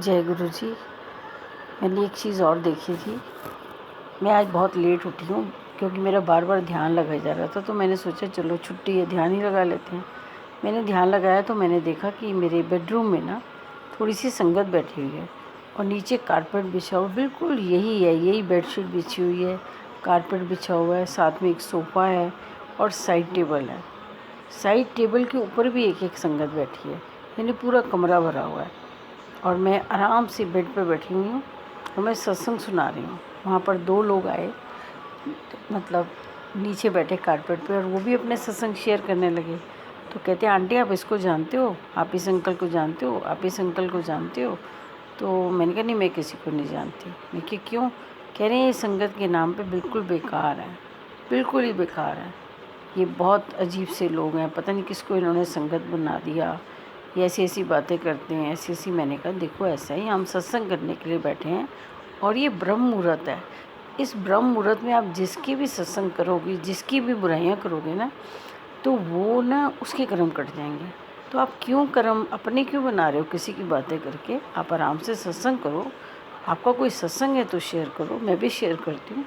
जय गुरु जी। मैंने एक चीज़ और देखी थी। मैं आज बहुत लेट उठी हूँ क्योंकि मेरा बार बार ध्यान लगाया जा रहा था, तो मैंने सोचा चलो छुट्टी है, ध्यान ही लगा लेते हैं। मैंने ध्यान लगाया तो मैंने देखा कि मेरे बेडरूम में ना थोड़ी सी संगत बैठी हुई है और नीचे कारपेट बिछा हुआ, बिल्कुल यही है, यही बेडशीट बिछी हुई है, कारपेट बिछा हुआ है, साथ में एक सोफ़ा है और साइड टेबल है। साइड टेबल के ऊपर भी एक एक संगत बैठी है, यानी पूरा कमरा भरा हुआ है। और मैं आराम से बेड पर बैठी हुई हूँ और मैं सत्संग सुना रही हूँ। वहाँ पर 2 लोग आए, मतलब नीचे बैठे कारपेट पे, और वो भी अपने सत्संग शेयर करने लगे। तो कहते हैं आंटी आप इसको जानते हो, आप इस अंकल को जानते हो, आप इस अंकल को जानते हो? तो मैंने कहा नहीं, मैं किसी को नहीं जानती। मैं कि क्यों? कह रहे हैं ये संगत के नाम पे बिल्कुल बेकार है, बिल्कुल ही बेकार है। ये बहुत अजीब से लोग हैं, पता नहीं किसको इन्होंने संगत बना दिया, ये ऐसी ऐसी बातें करते हैं, ऐसी ऐसी। मैंने कहा देखो ऐसा ही, हम सत्संग करने के लिए बैठे हैं और ये ब्रह्म मुहूर्त है। इस ब्रह्म मुहूर्त में आप जिसकी भी सत्संग करोगे, जिसकी भी बुराइयां करोगे ना, तो वो ना उसके कर्म कट जाएंगे। तो आप क्यों कर्म अपने क्यों बना रहे हो किसी की बातें करके? आप आराम से सत्संग करो। आपका कोई सत्संग है तो शेयर करो, मैं भी शेयर करती हूँ,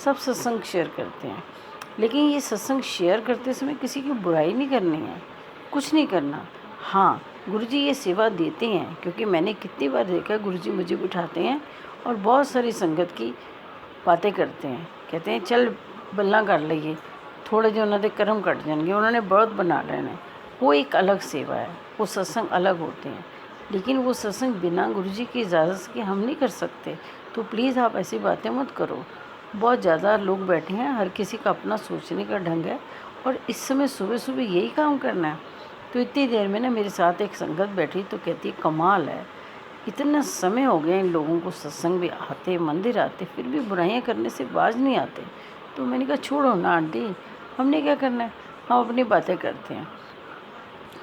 सब सत्संग शेयर करते हैं। लेकिन ये सत्संग शेयर करते समय किसी की बुराई नहीं करनी है, कुछ नहीं करना। हाँ, गुरुजी ये सेवा देते हैं, क्योंकि मैंने कितनी बार देखा है गुरुजी मुझे बिठाते हैं और बहुत सारी संगत की बातें करते हैं। कहते हैं चल बल्ला कर लइए, थोड़े जो उन्होंने कर्म कट जाएंगे, उन्होंने व्रत बना लेना। वो एक अलग सेवा है, वो सत्संग अलग होते हैं। लेकिन वो सत्संग बिना गुरुजी की इजाज़त के हम नहीं कर सकते। तो प्लीज़ आप ऐसी बातें मत करो। बहुत ज़्यादा लोग बैठे हैं, हर किसी का अपना सोचने का ढंग है, और इस समय सुबह सुबह यही काम करना है। तो इतनी देर में ना मेरे साथ एक संगत बैठी, तो कहती है कमाल है, इतना समय हो गया इन लोगों को सत्संग भी आते, मंदिर आते, फिर भी बुराइयां करने से बाज नहीं आते। तो मैंने कहा छोड़ो ना आंटी, हमने क्या करना है, हम अपनी बातें करते हैं,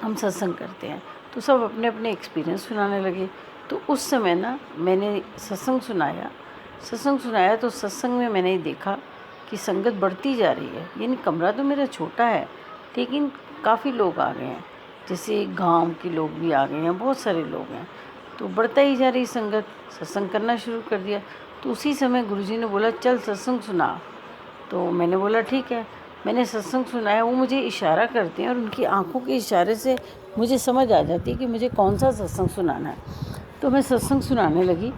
हम सत्संग करते हैं। तो सब अपने अपने एक्सपीरियंस सुनाने लगे। तो उस समय ना मैंने सत्संग सुनाया तो सत्संग में मैंने देखा कि संगत बढ़ती जा रही है। यानी कमरा तो मेरा छोटा है, लेकिन काफ़ी लोग आ गए हैं, जैसे गांव के लोग भी आ गए हैं, बहुत सारे लोग हैं। तो बढ़ता ही जा रही संगत, सत्संग करना शुरू कर दिया। तो उसी समय गुरुजी ने बोला चल सत्संग सुना। तो मैंने बोला ठीक है। मैंने सत्संग सुनाया, वो मुझे इशारा करते हैं और उनकी आंखों के इशारे से मुझे समझ आ जाती है कि मुझे कौन सा सत्संग सुनाना है। तो मैं सत्संग सुनाने लगी।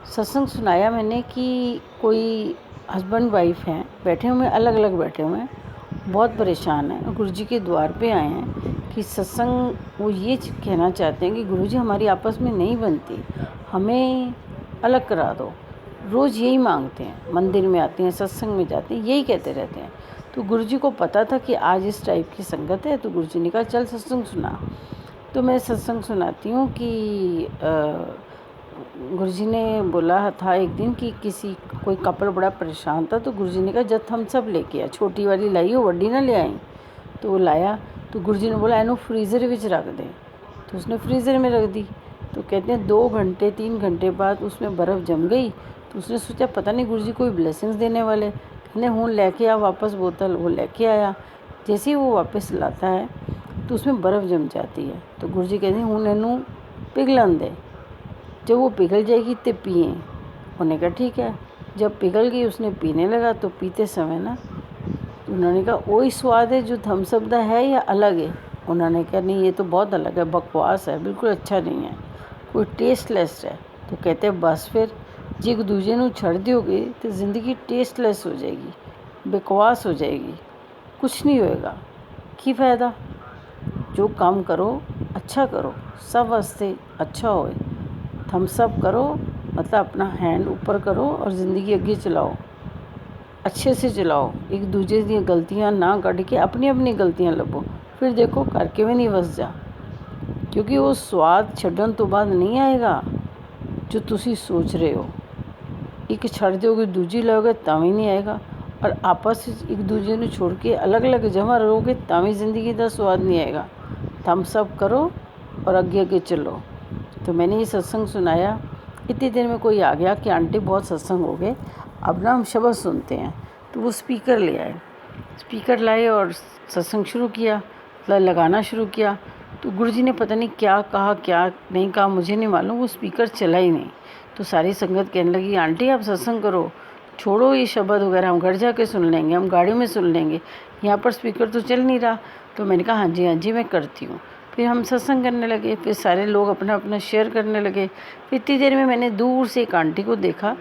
सत्संग सुनाया मैंने कि कोई हस्बैंड वाइफ हैं, बैठे हुए, अलग अलग बैठे हुए हैं, बहुत परेशान हैं, गुरुजी के द्वार पे आए हैं कि सत्संग, वो ये कहना चाहते हैं कि गुरुजी हमारी आपस में नहीं बनती, हमें अलग करा दो। रोज़ यही मांगते हैं, मंदिर में आते हैं, सत्संग में जाते हैं, यही कहते रहते हैं। तो गुरुजी को पता था कि आज इस टाइप की संगत है, तो गुरुजी ने कहा चल सत्संग सुना। तो मैं सत्संग सुनाती हूँ कि गुरुजी ने बोला था एक दिन कि कोई कपल बड़ा परेशान था, तो गुरुजी ने कहा जब हम सब लेके आए, छोटी वाली लाई हो, वड्डी ना ले आई। तो वो लाया, तो गुरुजी ने बोला इन्हों फ्रीज़र विच रख दे। तो उसने फ्रीज़र में रख दी। तो कहते हैं 2 घंटे 3 घंटे बाद उसमें बर्फ़ जम गई। तो उसने सोचा पता नहीं गुरुजी कोई ब्लेसिंग्स देने वाले, कहने हूँ लेके आ वापस बोतल। वो लेके आया, जैसे ही वो वापस लाता है तो उसमें बर्फ़ जम जाती है। तो गुरुजी कहते हैं हूँ इनू पिघलन दे, जब वो पिघल जाएगी तो पिए। उन्होंने कहा ठीक है। जब पिघल गई उसने पीने लगा, तो पीते समय ना उन्होंने कहा वही स्वाद है जो थम्सअप दा है या अलग है? उन्होंने कहा नहीं ये तो बहुत अलग है, बकवास है, बिल्कुल अच्छा नहीं है, कोई टेस्टलेस है। तो कहते बस फिर जे एक दूजे ਨੂੰ ਛੱਡ ਦਿਓਗੇ तो ज़िंदगी टेस्टलेस हो जाएगी, बकवास हो जाएगी, कुछ नहीं होएगा, की फ़ायदा? जो काम करो अच्छा करो, सब वास्ते अच्छा होए। थम्सअप करो मतलब अपना हैंड ऊपर करो और ज़िंदगी अगे चलाओ, अच्छे से चलाओ, एक दूजे दी गलतियां ना कढ़ के अपनी अपनी गलतियां लभो, फिर देखो करके भी नहीं वस जा, क्योंकि वो स्वाद छड्डन तो बाद नहीं आएगा जो तुसी सोच रहे हो। एक छड़ दोगे दूजी लोगे ਤਾਂ भी नहीं आएगा, और आपस एक दूजे ਨੂੰ छोड़ के अलग अलग जमा रहोगे ਤਾਂ भी ज़िंदगी का स्वाद नहीं आएगा। थम्सअप करो और आगे आगे चलो। तो मैंने ये सत्संग सुनाया। इतनी देर में कोई आ गया कि आंटी बहुत सत्संग हो गए, अब ना हम शब्द सुनते हैं। तो वो स्पीकर ले आए, स्पीकर लाए और सत्संग शुरू किया, लगाना शुरू किया। तो तो गुरुजी ने पता नहीं क्या कहा क्या नहीं कहा, मुझे नहीं मालूम, वो स्पीकर चला ही नहीं। तो सारी संगत कहने लगी, आंटी आप सत्संग करो, छोड़ो ये शब्द वगैरह, हम घर जाके सुन लेंगे, हम गाड़ी में सुन लेंगे, यहाँ पर स्पीकर तो चल नहीं रहा। तो मैंने कहा हाँ जी मैं करती हूँ। फिर हम सत्संग करने लगे, फिर सारे लोग अपना अपना शेयर करने लगे। फिर इतनी देर में मैंने दूर से एक आंटी को देखा।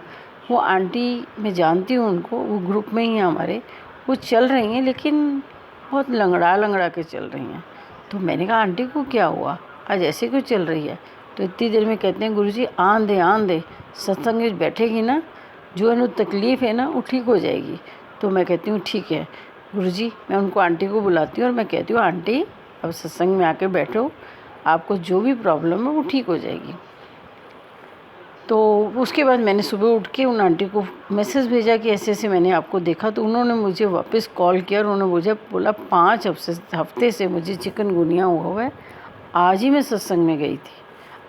वो आंटी मैं जानती हूँ उनको, वो ग्रुप में ही हैं हमारे। वो चल रही हैं लेकिन बहुत लंगड़ा के चल रही हैं। तो मैंने कहा आंटी को क्या हुआ, आज ऐसे क्यों चल रही है? तो इतनी देर में कहते हैं गुरुजी आन दे, सत्संग में बैठेगी ना, जो इन्हें तकलीफ़ है ना वो ठीक हो जाएगी। तो मैं कहती हूँ ठीक है गुरुजी। मैं उनको आंटी को बुलाती हूँ और मैं कहती हूँ आंटी अब सत्संग में आके बैठो, आपको जो भी प्रॉब्लम है वो ठीक हो जाएगी। तो उसके बाद मैंने सुबह उठ के उन आंटी को मैसेज भेजा कि ऐसे ऐसे मैंने आपको देखा। तो उन्होंने मुझे वापस कॉल किया और उन्होंने मुझे बोला 5 हफ्ते से मुझे चिकनगुनिया हुआ है, आज ही मैं सत्संग में गई थी,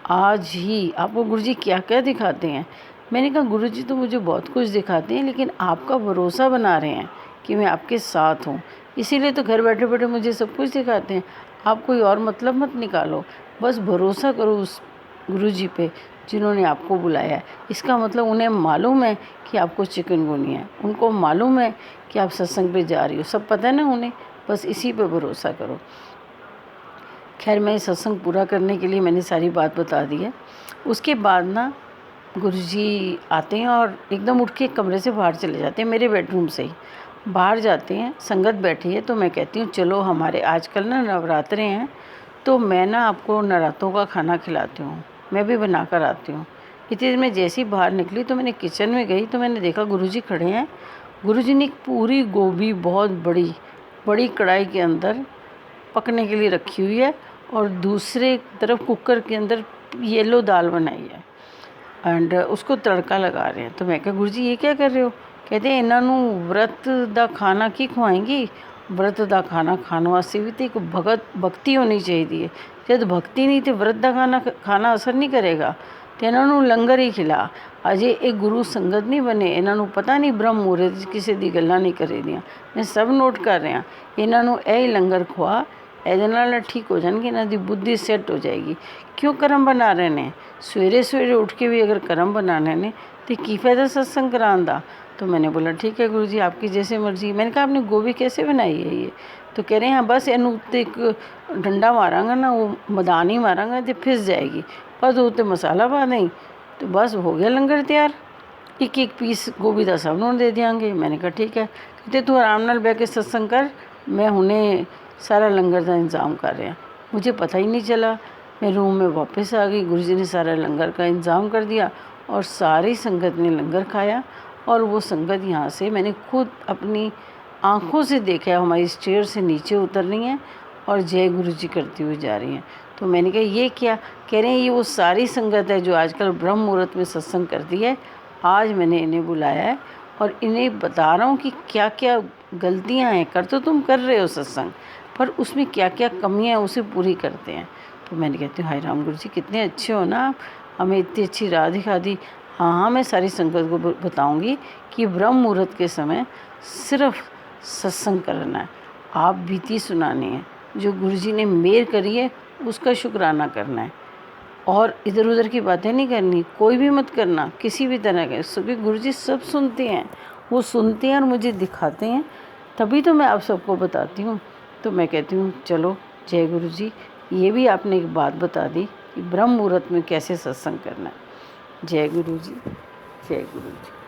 आज ही। आपको गुरुजी क्या क्या दिखाते हैं? मैंने कहा गुरुजी तो मुझे बहुत कुछ दिखाते हैं, लेकिन आपका भरोसा बना रहे हैं कि मैं आपके साथ हूँ, इसीलिए तो घर बैठे बैठे मुझे सब कुछ दिखाते हैं। आप कोई और मतलब मत निकालो, बस भरोसा करो उस गुरुजी पे जिन्होंने आपको बुलाया है। इसका मतलब उन्हें मालूम है कि आपको चिकनगुनिया है, उनको मालूम है कि आप सत्संग पे जा रही हो, सब पता है ना उन्हें, बस इसी पे भरोसा करो। खैर मैं सत्संग पूरा करने के लिए मैंने सारी बात बता दी है। उसके बाद ना गुरुजी आते हैं और एकदम उठ के कमरे से बाहर चले जाते हैं, मेरे बेडरूम से ही बाहर जाते हैं। संगत बैठी है तो मैं कहती हूँ चलो हमारे आजकल ना नवरात्रे हैं, तो मैं ना आपको नरातों का खाना खिलाती हूँ, मैं भी बना कर आती हूँ। इतनी देर में जैसी बाहर निकली तो मैंने किचन में गई तो मैंने देखा गुरुजी खड़े हैं। गुरुजी ने एक पूरी गोभी बहुत बड़ी कढ़ाई के अंदर पकने के लिए रखी हुई है और दूसरे तरफ कुकर के अंदर येलो दाल बनाई है एंड उसको तड़का लगा रहे हैं। तो मैं कहा गुरुजी ये क्या कर रहे हो? कहते हैं इन्हों व्रत दा खाना की खुआएंगी, व्रत दा खाना खाने वास्ते भी तो एक भक्ति होनी चाहिए। जब भक्ति नहीं तो व्रत दा खाना असर नहीं करेगा। तो इन्हों लंगर ही खिला। अजे एक गुरु संगत नहीं बने, इन्हों पता नहीं ब्रह्म मुहूर्त किसी दी गल्लां नहीं करे दियां, मैं सब नोट कर रहा। इन्हों यही लंगर खुआ, ਇਹਦੇ ਨਾਲ ठीक हो जाएगी, इन्हों की बुद्धि सैट हो जाएगी। क्यों कर्म बना रहे हैं? सवेरे सवेरे उठ के भी अगर कर्म बनाने ने तो की फ़ायदा सत्संग कराने का? तो मैंने बोला ठीक है गुरुजी आपकी जैसे मर्जी। मैंने कहा आपने गोभी कैसे बनाई है ये? तो कह रहे हैं बस इनू उत्ते एक डंडा मारांगा ना, वो मदानी मारांगा तो फिस जाएगी, बस उत्ते मसाला पा दें तो बस हो गया लंगर तैयार, एक एक पीस गोभी का सब नूं दे देंगे। मैंने कहा ठीक है। कहते तू आराम नाल बह के सत्संग कर, मैं हुणे सारा लंगर का इंतज़ाम कर रहा। मुझे पता ही नहीं चला, मैं रूम में वापस आ गई। गुरुजी ने सारा लंगर का इंतज़ाम कर दिया और सारी संगत ने लंगर खाया। और वो संगत यहाँ से मैंने खुद अपनी आँखों से देखा, हमारी स्टेयर से नीचे उतर रही हैं और जय गुरुजी करती हुई जा रही हैं। तो मैंने कहा ये क्या? कह रहे हैं ये वो सारी संगत है जो आजकल ब्रह्म मुहूर्त में सत्संग करती है, आज मैंने इन्हें बुलाया है और इन्हें बता रहा हूँ कि क्या क्या गलतियाँ हैं। कर तो तुम कर रहे हो सत्संग, पर उसमें क्या क्या कमियाँ हैं उसे पूरी करते हैं। तो मैंने कहती हूँ हाय राम गुरुजी कितने अच्छे हो ना आप, हमें इतनी अच्छी राह दिखा दी। हाँ मैं सारी संगत को बताऊँगी कि ब्रह्म मुहूर्त के समय सिर्फ सत्संग करना है, आप बीती सुनानी है, जो गुरुजी ने मेहर करी है उसका शुक्राना करना है और इधर उधर की बातें नहीं करनी, कोई भी मत करना किसी भी तरह के, क्योंकि गुरुजी सब सुनते हैं, वो सुनते हैं और मुझे दिखाते हैं, तभी तो मैं आप सबको बताती हूँ। तो मैं कहती हूँ चलो जय गुरुजी, ये भी आपने एक बात बता दी कि ब्रह्म मुहूर्त में कैसे सत्संग करना है। जय गुरुजी, जय गुरुजी।